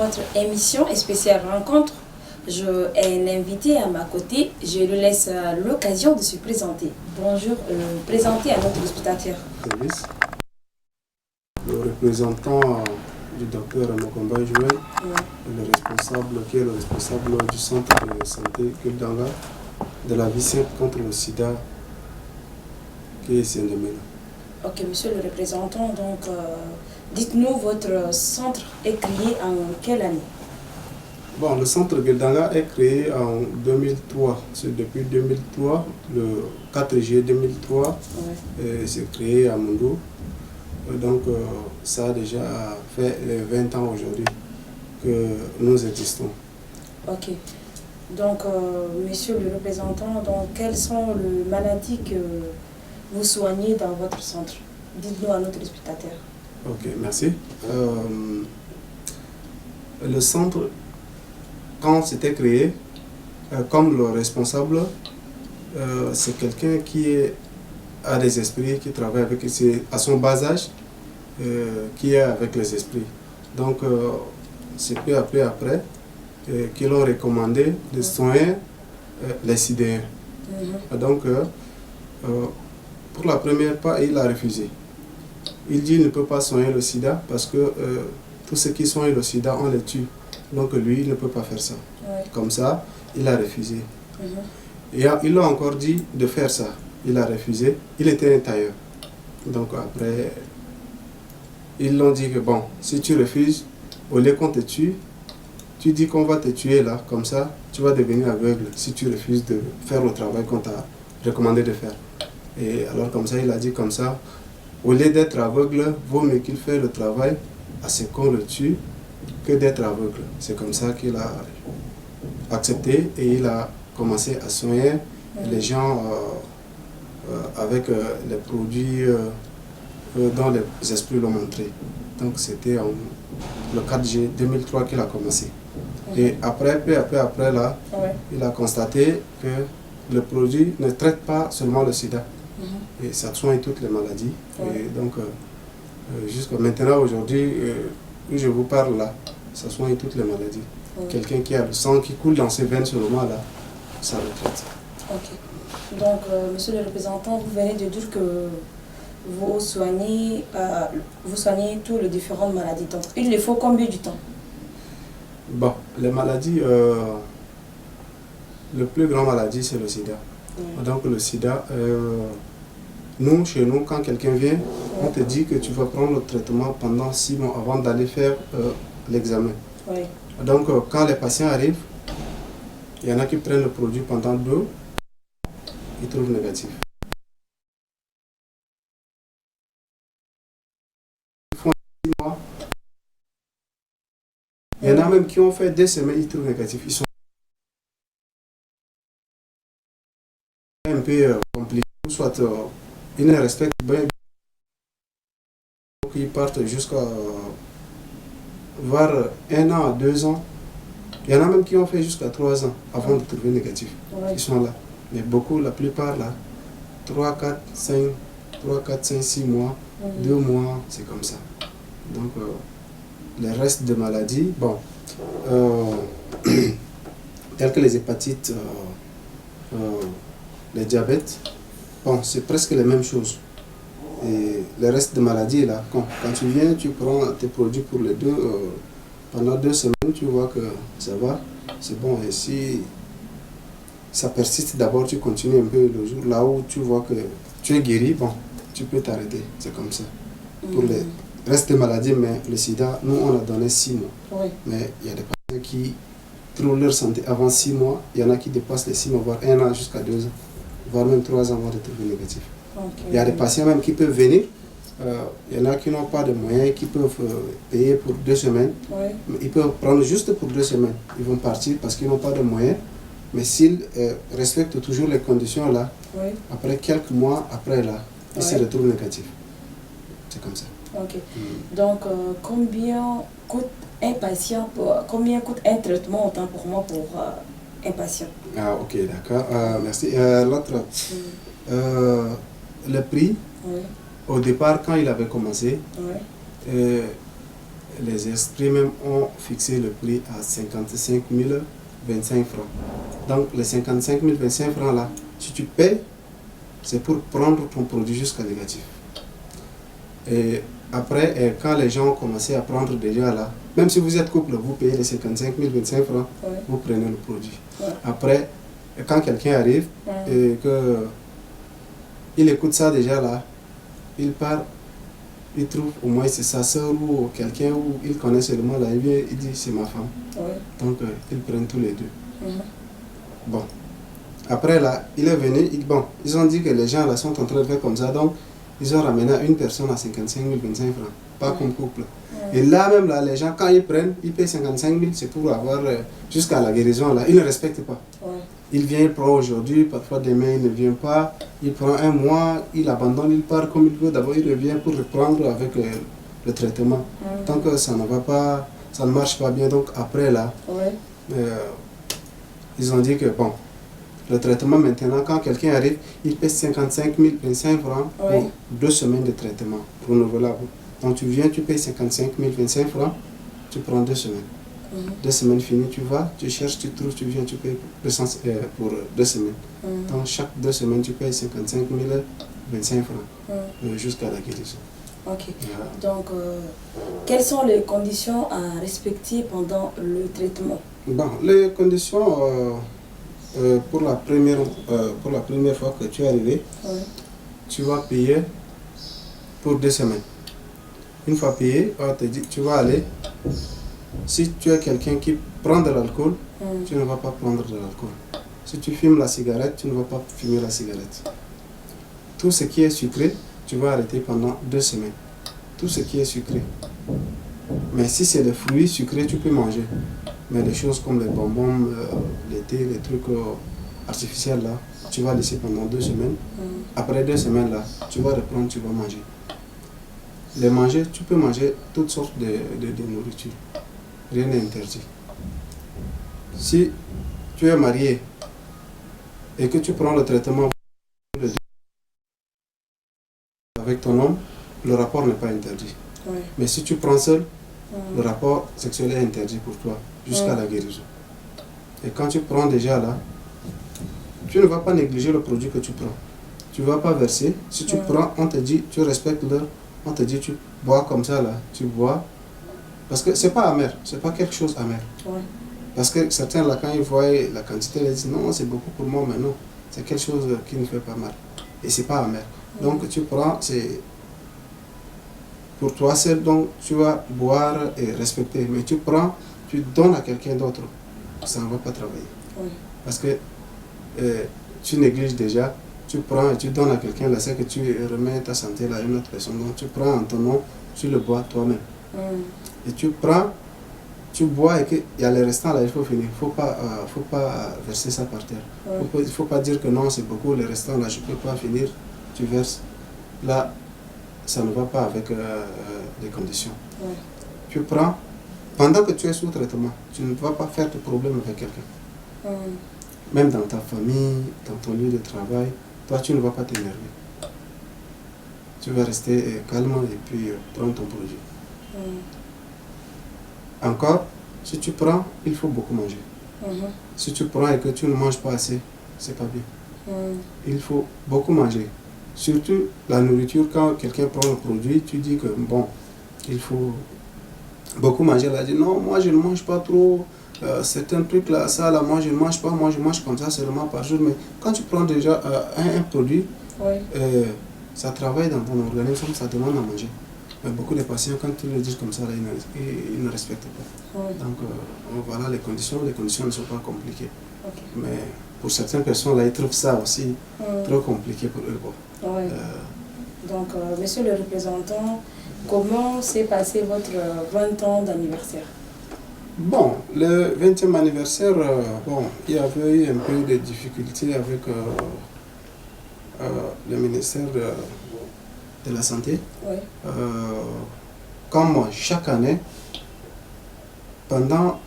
votre émission spéciale rencontre. Je ai un invité à ma côté. Je lui laisse l'occasion de se présenter. Bonjour, présenter à notre spectateur. Service. Le représentant du docteur Mokomba Joël, qui est le responsable du centre de santé Kuldanga, de la vie simple contre le sida, qui est Saint-Domingue. Ok, monsieur le représentant, donc dites-nous, votre centre est créé en quelle année? Bon, le centre Kuldanga est créé en 2003. C'est depuis 2003, le 4 juillet 2003, c'est créé à Moundou. Donc, ça a déjà fait 20 ans aujourd'hui que nous existons. Ok. Donc, monsieur le représentant, donc, quelles sont les maladies que vous soignez dans votre centre? Dites-nous à notre spectateur. Ok, merci. Le centre, quand c'était créé, comme le responsable, c'est quelqu'un qui a des esprits, qui travaille avec, c'est à son bas âge, qui est avec les esprits. Donc, c'est peu après qu'ils ont recommandé de soigner les sidéens. Donc, pour la première fois, il a refusé. Il dit qu'il ne peut pas soigner le sida parce que tous ceux qui soignent le sida, on les tue. Donc lui, il ne peut pas faire ça. Comme ça, il a refusé. Et il a encore dit de faire ça. Il a refusé. Il était un tailleur. Donc après, ils l'ont dit que bon, si tu refuses, au lieu qu'on te tue, tu dis qu'on va te tuer là, comme ça, tu vas devenir aveugle si tu refuses de faire le travail qu'on t'a recommandé de faire. Et alors comme ça, il a dit comme ça, au lieu d'être aveugle, vaut mieux qu'il fasse le travail à ce qu'on le tue que d'être aveugle. C'est comme ça qu'il a accepté et il a commencé à soigner les gens avec les produits dont les esprits l'ont montré. Donc c'était le 4 juillet 2003 qu'il a commencé. Et après, peu après là, il a constaté que le produit ne traite pas seulement le sida. Et ça soigne toutes les maladies. Et donc, jusqu'à maintenant, aujourd'hui, où je vous parle là, ça soigne toutes les maladies. Quelqu'un qui a le sang qui coule dans ses veines seulement là, ça le traite. Ok. Donc, monsieur le représentant, vous venez de dire que vous soignez toutes les différentes maladies. Donc, il le faut combien de temps? Bon, les maladies, le plus grand maladie, c'est le sida. Donc, le sida, chez nous, quand quelqu'un vient, on te dit que tu vas prendre le traitement pendant 6 mois avant d'aller faire l'examen. Donc, quand les patients arrivent, il y en a qui prennent le produit pendant 2, ils trouvent négatif. Ils font 6 mois. Il y en a même qui ont fait 2 semaines, ils trouvent négatif. Ils sont un peu compliqués, soit ils ne respectent bien, donc ils partent jusqu'à voir 1 an à 2 ans. Il y en a même qui ont fait jusqu'à 3 ans avant de trouver négatif. Ils sont là. Mais beaucoup, la plupart là, 3, 4, 5, 6 mois, 2 mois, c'est comme ça. Donc, les restes de maladies, bon, telles que les hépatites, les diabètes, bon, c'est presque les mêmes choses. Et les restes de maladies, là, quand tu viens, tu prends tes produits pour les deux, pendant 2 semaines, tu vois que ça va, c'est bon. Et si ça persiste, d'abord tu continues un peu le jour, là où tu vois que tu es guéri, bon, tu peux t'arrêter, c'est comme ça. Pour les restes de maladies, mais le sida, nous on a donné 6 mois. Mais il y a des patients qui trouvent leur santé avant 6 mois, il y en a qui dépassent les 6 mois, voire 1 an jusqu'à 2 ans, voire même 3 ans avant de trouver négatif. Il y a des patients même qui peuvent venir, il y en a qui n'ont pas de moyens, qui peuvent payer pour 2 semaines. Ils peuvent prendre juste pour 2 semaines. Ils vont partir parce qu'ils n'ont pas de moyens. Mais s'ils respectent toujours les conditions là, après quelques mois, après là, ils se retrouvent négatifs. C'est comme ça. Ok. Donc, combien coûte un patient, combien coûte un traitement autant pour moi pour un patient? Ah, ok, d'accord. Merci. L'autre, le prix, au départ, quand il avait commencé, les esprits même ont fixé le prix à 55 025 francs. Donc les 55 025 francs là, si tu payes, c'est pour prendre ton produit jusqu'à négatif. Et après, quand les gens ont commencé à prendre déjà là, même si vous êtes couple, vous payez les 55 025 francs, vous prenez le produit. Après, quand quelqu'un arrive et qu'il écoute ça déjà là, il part, il trouve au moins c'est sa soeur ou quelqu'un où il connaît seulement là, il vient, il dit c'est ma femme. Donc ils prennent tous les deux. Bon. Après là, il est venu, ils ont dit que les gens là sont en train de faire comme ça, donc ils ont ramené une personne à 55 025 francs, pas comme couple. Et là même là, les gens quand ils prennent, ils payent 55 000, c'est pour avoir jusqu'à la guérison là, ils ne respectent pas. Il vient, il prend aujourd'hui, parfois demain il ne vient pas, il prend un mois, il abandonne, il part comme il veut, d'abord il revient pour reprendre avec le traitement. Tant que ça ne va pas, ça ne marche pas bien, donc après là, ils ont dit que bon, le traitement maintenant, quand quelqu'un arrive, il paie 55 025 francs pour 2 semaines de traitement renouvelable. Donc tu viens, tu payes 55 025 francs, tu prends 2 semaines. 2 semaines finies, tu vas, tu cherches, tu trouves, tu viens, tu payes pour 2 semaines. Donc chaque 2 semaines, tu payes 55 025 francs jusqu'à la guérison. Ok. Donc, quelles sont les conditions à respecter pendant le traitement? Bon, les conditions, pour la première fois que tu es arrivé, tu vas payer pour 2 semaines. Une fois payé, on te dit, tu vas aller. Si tu es quelqu'un qui prend de l'alcool, tu ne vas pas prendre de l'alcool. Si tu fumes la cigarette, tu ne vas pas fumer la cigarette. Tout ce qui est sucré, tu vas arrêter pendant 2 semaines. Tout ce qui est sucré. Mais si c'est des fruits sucrés, tu peux manger. Mais les choses comme les bonbons, les thés, les trucs artificiels là, tu vas laisser pendant 2 semaines. Après 2 semaines là, tu vas reprendre, tu vas manger. Les manger, tu peux manger toutes sortes de nourriture. Rien n'est interdit. Si tu es marié et que tu prends le traitement avec ton homme, le rapport n'est pas interdit. Mais si tu prends seul, le rapport sexuel est interdit pour toi jusqu'à la guérison. Et quand tu prends déjà là, tu ne vas pas négliger le produit que tu prends. Tu ne vas pas verser. Si tu prends, on te dit, tu respectes l'heure, on te dit, tu bois comme ça là, tu bois. Parce que c'est pas amer, c'est pas quelque chose amer. Parce que certains là, quand ils voient la quantité, ils disent non, c'est beaucoup pour moi, mais non, c'est quelque chose qui ne fait pas mal. Et c'est pas amer. Donc tu prends, c'est pour toi seul, donc tu vas boire et respecter. Mais tu prends, tu donnes à quelqu'un d'autre, ça ne va pas travailler. Parce que tu négliges déjà, tu prends et tu donnes à quelqu'un, là, c'est que tu remets ta santé là à une autre personne. Donc tu prends en ton nom, tu le bois toi-même. Et tu prends, tu bois et qu'il y a les restants là, il faut finir. Il ne faut pas verser ça par terre. Il ne faut pas dire que non, c'est beaucoup, les restants là, je ne peux pas finir, tu verses. Là, ça ne va pas avec les conditions. Tu prends, pendant que tu es sous traitement, tu ne vas pas faire de problème avec quelqu'un. Même dans ta famille, dans ton lieu de travail, toi tu ne vas pas t'énerver. Tu vas rester calme et puis prendre ton produit. Encore, si tu prends, il faut beaucoup manger. Si tu prends et que tu ne manges pas assez, c'est pas bien. Il faut beaucoup manger. Surtout la nourriture, quand quelqu'un prend le produit, tu dis que bon, il faut beaucoup manger. Elle a dit non, moi je ne mange pas trop. Certains trucs là, ça là, moi je ne mange pas, moi je mange comme ça seulement par jour. Mais quand tu prends déjà un produit, ça travaille dans ton organisme, ça demande à manger. Mais beaucoup de patients, quand tu le dis comme ça, là, ils ne respectent pas. Donc voilà les conditions ne sont pas compliquées. Mais pour certaines personnes, là, ils trouvent ça aussi trop compliqué pour eux. Donc, monsieur le représentant, comment s'est passé votre 20 ans d'anniversaire? Bon, le 20e anniversaire, bon, il y avait eu un peu de difficultés avec le ministère de la Santé. Comme chaque année, pendant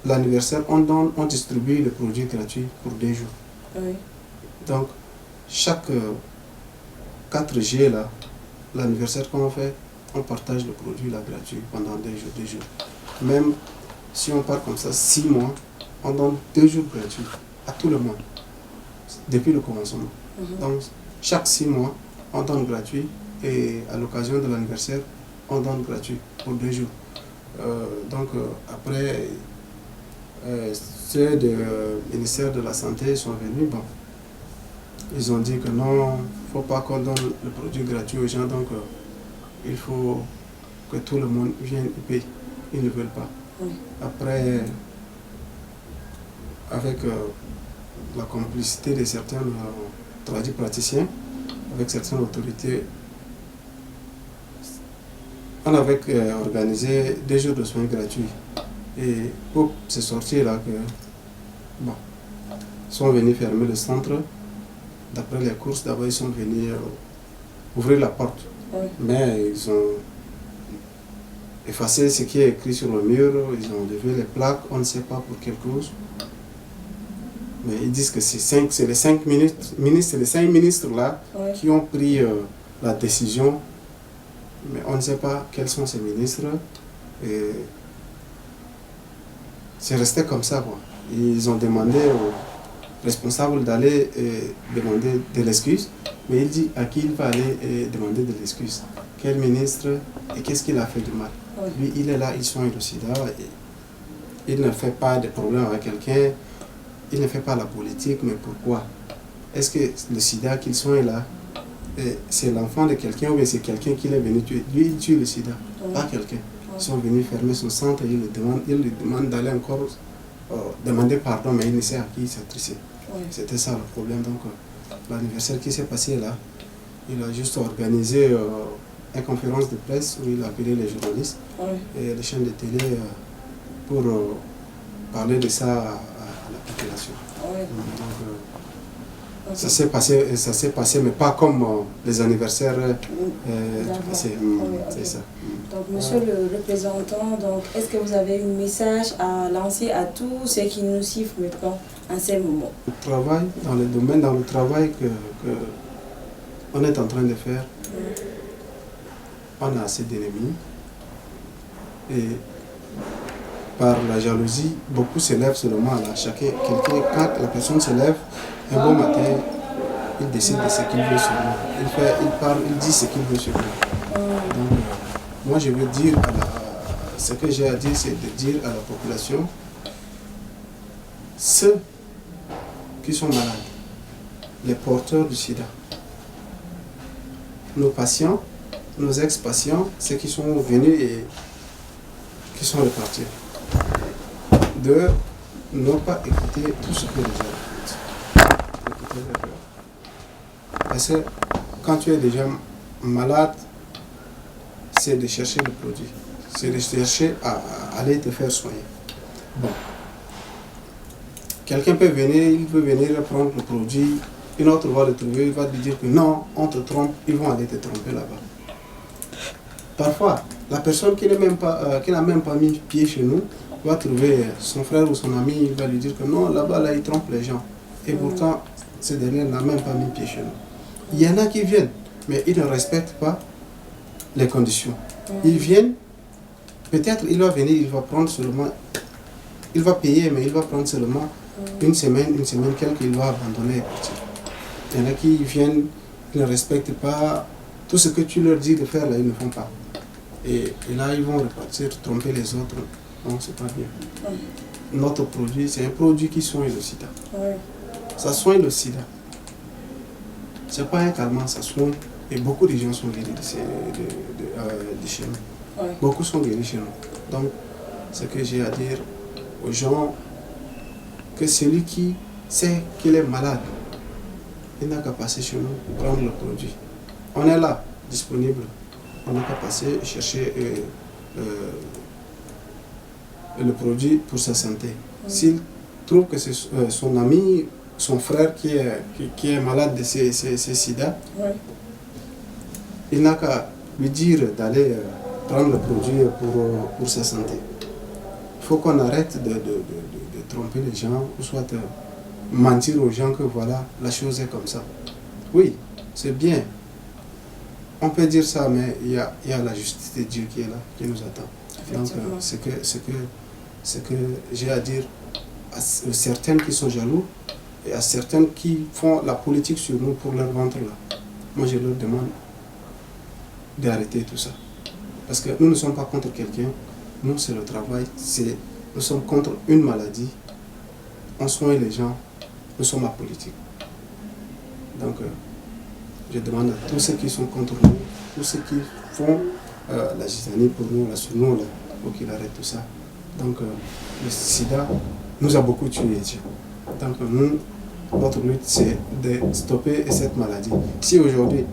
l'anniversaire, on distribue le produit gratuit pour 2 jours. Donc, chaque 4G, là, l'anniversaire qu'on fait, on partage le produit là gratuit pendant 2 jours, 2 jours. Même si on part comme ça 6 mois, on donne 2 jours gratuits à tout le monde, depuis le commencement. Donc, chaque 6 mois, on donne gratuit et à l'occasion de l'anniversaire, on donne gratuit pour 2 jours. Après, ceux du ministère de la Santé sont venus, bon, ils ont dit que non, il ne faut pas qu'on donne le produit gratuit aux gens, donc il faut que tout le monde vienne et paye. Ils ne veulent pas. Après, avec la complicité de certains praticiens, avec certaines autorités, on avait organisé 2 jours de soins gratuits. Et pour se sortir là, ils sont venus fermer le centre. D'après les courses, d'abord ils sont venus ouvrir la porte. Mais ils ont effacé ce qui est écrit sur le mur, ils ont levé les plaques, on ne sait pas pour quelle cause. Mais ils disent que c'est les 5 ministres là qui ont pris la décision. Mais on ne sait pas quels sont ces ministres. Et c'est resté comme ça, quoi. Ils ont demandé aux responsables d'aller demander de l'excuse. Mais il dit à qui il va aller demander de l'excuse. Quel ministre et qu'est-ce qu'il a fait de mal. Lui, il est là, il soigne le sida. Il ne fait pas de problème avec quelqu'un. Il ne fait pas la politique, mais pourquoi? Est-ce que le sida qu'il soigne là, c'est l'enfant de quelqu'un ou bien c'est quelqu'un qui est venu tuer? Lui, il tue le sida, pas quelqu'un. Ils sont venus fermer son centre et ils lui demandent d'aller encore demander pardon, mais il ne sait à qui s'adresser. C'était ça le problème. Donc, l'anniversaire qui s'est passé là, il a juste organisé une conférence de presse où il a appelé les journalistes et les chaînes de télé pour parler de ça à la population. Donc, ça s'est passé, mais pas comme les anniversaires du passé. C'est ça. Donc, monsieur le représentant, est-ce que vous avez un message à lancer à tous ceux qui nous suivent maintenant en ces moments? Le travail, dans le travail que on est en train de faire, on a assez d'ennemis. Et par la jalousie, beaucoup se lèvent seulement là. Quand la personne se lève, un bon matin, il décide de ce qu'il veut sur nous. Il parle, il dit ce qu'il veut sur nous. Donc, moi, je veux dire, ce que j'ai à dire, c'est de dire à la population, ceux qui sont malades, les porteurs du sida, nos patients, nos ex-patients, ceux qui sont venus et qui sont repartis, de ne pas écouter tout ce que les gens écoutent. Parce que quand tu es déjà malade, c'est de chercher le produit, c'est de chercher à aller te faire soigner. Bon. Quelqu'un peut venir, il peut venir prendre le produit, une autre va le trouver, il va lui dire que non, on te trompe, ils vont aller te tromper là-bas. Parfois, la personne qui n'a même pas mis pied chez nous va trouver son frère ou son ami, il va lui dire que non, là-bas, là, il trompe les gens. Et pourtant, ce dernier n'a même pas mis pied chez nous. Il y en a qui viennent, mais ils ne respectent pas les conditions. Ils viennent, peut-être il va venir, il va prendre seulement, il va payer, mais il va prendre seulement une semaine, quelques, il va abandonner et partir. Il y en a qui viennent, ils ne respectent pas tout ce que tu leur dis de faire, là, ils ne font pas. Et là, ils vont repartir, tromper les autres. Non, c'est pas bien. Notre produit, c'est un produit qui soigne le sida. Ça soigne le sida. C'est pas un calmant, ça soigne. Et beaucoup de gens sont guéris de chez nous. Beaucoup sont guéris chez nous. Donc, ce que j'ai à dire aux gens, que celui qui sait qu'il est malade, il n'a qu'à passer chez nous, prendre le produit. On est là, disponible. On n'a qu'à passer et chercher le produit pour sa santé. S'il trouve que c'est son ami, son frère qui est malade de ces sida, il n'a qu'à lui dire d'aller prendre le produit pour sa santé. Il faut qu'on arrête de tromper les gens, ou soit mentir aux gens que voilà, la chose est comme ça. Oui, c'est bien. on peut dire ça, mais il y a la justice de Dieu qui est là, qui nous attend. Donc, ce que j'ai à dire à certaines qui sont jaloux et à certaines qui font la politique sur nous pour leur ventre là, moi je leur demande d'arrêter tout ça. Parce que nous ne sommes pas contre quelqu'un, nous c'est le travail, nous sommes contre une maladie, on soigne les gens, nous sommes la politique. Donc je demande à tous ceux qui sont contre nous, tous ceux qui font la gitanie pour nous, la sur nous, pour qu'ils arrêtent tout ça. Donc le sida nous a beaucoup tués. Donc nous, notre lutte c'est de stopper cette maladie. Si aujourd'hui,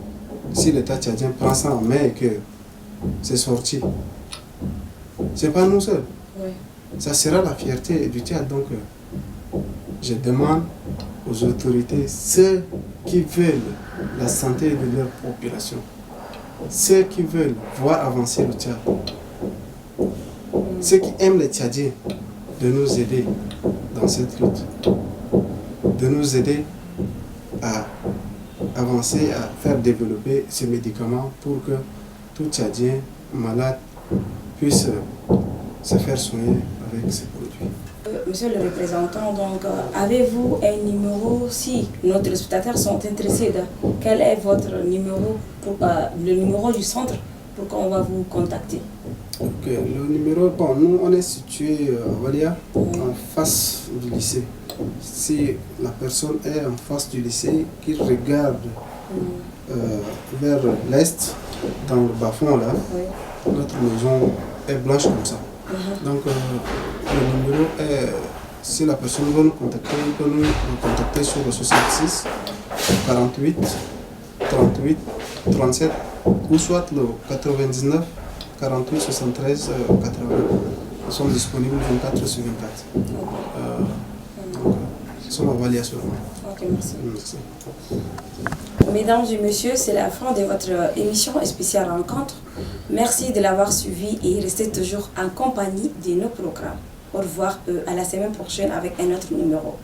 si l'État tchadien prend ça en main et que c'est sorti, c'est pas nous seuls. Oui. Ça sera la fierté du Tchad. Donc je demande aux autorités, ceux qui veulent la santé de leur population, ceux qui veulent voir avancer le Tchad, ceux qui aiment les Tchadiens, de nous aider dans cette lutte, de nous aider à avancer, à faire développer ces médicaments pour que tout Tchadien malade puisse se faire soigner avec ces produits. Monsieur le représentant, donc, avez-vous un numéro si nos téléspectateurs sont intéressés? Quel est votre numéro, le numéro du centre pour qu'on va vous contacter? Ok, le numéro, bon, nous on est situé à Walia, en face du lycée. Si la personne est en face du lycée, qu'il regarde vers l'est, dans le bas-fond là, notre maison est blanche comme ça. Donc le numéro est, si la personne veut nous contacter, il peut nous contacter sur le 66 48 38 37 ou soit le 99 48 73 80. Nous sommes disponibles 24 sur 24. Donc, nous sommes à Valia seulement. Ok, merci. Merci. Mesdames et messieurs, c'est la fin de votre émission spéciale Rencontre. Merci de l'avoir suivi et restez toujours en compagnie de nos programmes. Au revoir à la semaine prochaine avec un autre numéro.